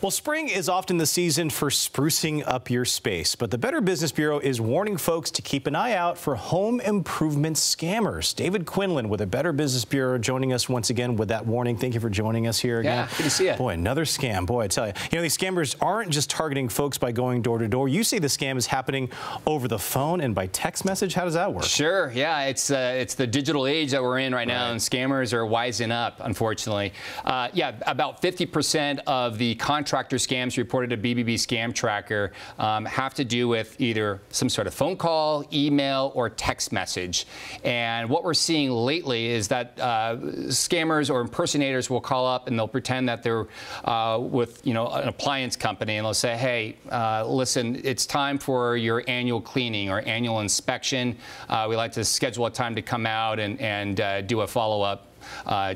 Well, spring is often the season for sprucing up your space, but the Better Business Bureau is warning folks to keep an eye out for home improvement scammers. David Quinlan with the Better Business Bureau joining us once again with that warning. Thank you for joining us here again. Yeah, good to see you. Boy, another scam. Boy, I tell you. You know, these scammers aren't just targeting folks by going door to door. You say the scam is happening over the phone and by text message. How does that work? Sure. Yeah, it's the digital age that we're in right now, and scammers are wising up, unfortunately. Yeah, about 50% of the contractor scams reported to BBB Scam Tracker have to do with either some sort of phone call, email, or text message. And what we're seeing lately is that scammers or impersonators will call up and they'll pretend that they're with an appliance company, and they'll say, hey, listen, it's time for your annual cleaning or annual inspection. We like to schedule a time to come out and do a follow-up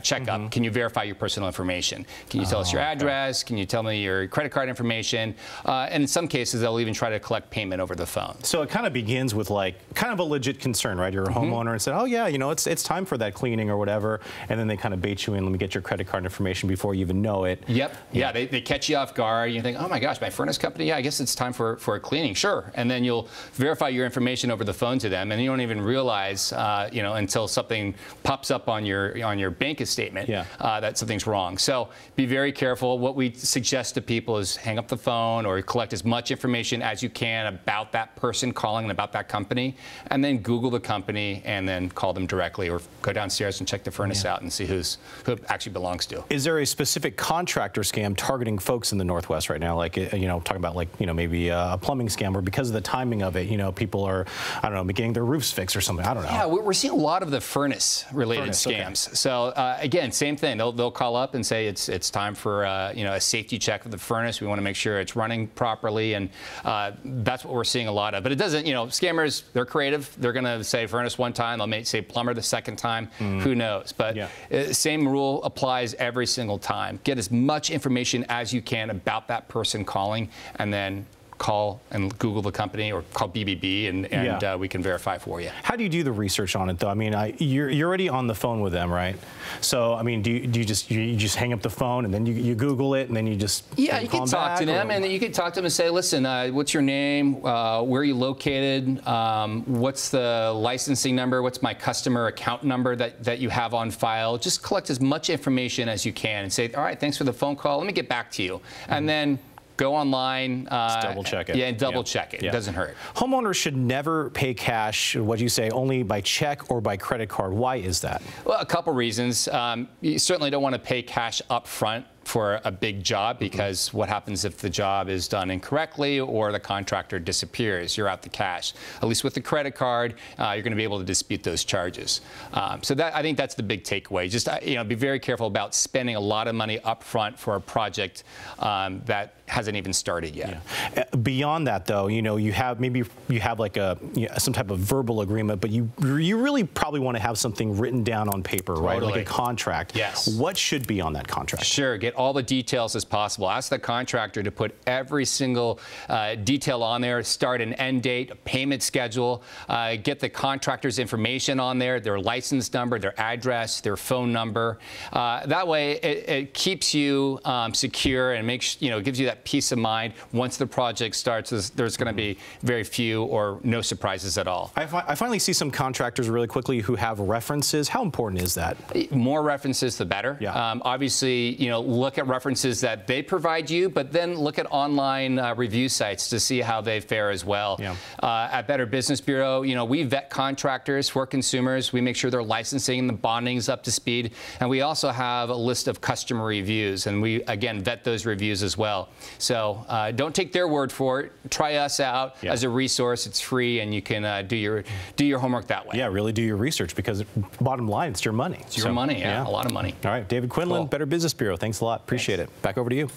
checkup. Can you verify your personal information? Can you tell us your address? Can you tell me your credit card information? And in some cases, they'll even try to collect payment over the phone. So it kind of begins with kind of a legit concern, right? You're a homeowner and said, oh yeah, it's time for that cleaning or whatever, and then they kind of bait you in. Let me get your credit card information before you even know it. Yep. Yeah, they catch you off guard. You think, oh my gosh, my furnace company. Yeah, I guess it's time for a cleaning. Sure. And then you'll verify your information over the phone to them, and you don't even realize, until something pops up on your bank statement that something's wrong. So be very careful. What we suggest to people is hang up the phone or collect as much information as you can about that person calling and about that company, and then Google the company and then call them directly, or go downstairs and check the furnace out and see who it actually belongs to. Is there a specific contractor scam targeting folks in the Northwest right now? Like, talking about maybe a plumbing scam, or because of the timing of it, people are, I don't know, getting their roofs fixed or something. I don't know. Yeah, we're seeing a lot of the furnace-related scams. Okay. So again, same thing. They'll call up and say it's time for a safety check of the furnace. We want to make sure it's running properly, and that's what we're seeing a lot of. But it doesn't. Scammers, they're creative. They're going to say furnace one time. They'll may say plumber the second time. Who knows? But same rule applies every single time. Get as much information as you can about that person calling, and then call and Google the company or call BBB, and we can verify for you. How do you do the research on it, though? I mean, you're already on the phone with them, right? So, I mean, do you just hang up the phone and then you Google it and then you just you can talk to them, and you can talk to them and say, listen, what's your name? Where are you located? What's the licensing number? What's my customer account number that you have on file? Just collect as much information as you can and say, all right, thanks for the phone call. Let me get back to you. And then go online. Just double check it. Yeah, and double check it. It doesn't hurt. Homeowners should never pay cash, what you say, only by check or by credit card. Why is that? Well, a couple reasons. You certainly don't want to pay cash up front for a big job, because what happens if the job is done incorrectly or the contractor disappears? You're out the cash. At least with the credit card, you're going to be able to dispute those charges. So I think that's the big takeaway. Just be very careful about spending a lot of money up front for a project that hasn't even started yet. Yeah. Beyond that, though, you have like some type of verbal agreement, but you really probably want to have something written down on paper, right? Like a contract. Yes. What should be on that contract? Sure. Get all the details as possible. Ask the contractor to put every single detail on there, start and end date, a payment schedule, get the contractor's information on there, their license number, their address, their phone number. That way it keeps you secure and gives you that peace of mind. Once the project starts, there's going to be very few or no surprises at all. I finally see some contractors really quickly who have references. How important is that? More references, the better. Yeah. Obviously, look at references that they provide you, but then look at online review sites to see how they fare as well. Yeah. At Better Business Bureau, we vet contractors for consumers. We make sure their licensing and the bonding is up to speed, and we also have a list of customer reviews, and we again vet those reviews as well. So don't take their word for it. Try us out as a resource. It's free, and you can do your homework that way. Yeah, really do your research, because bottom line, it's your money. It's your money. Yeah, a lot of money. All right, David Quinlan, Better Business Bureau. Thanks a lot. Appreciate it. Back over to you.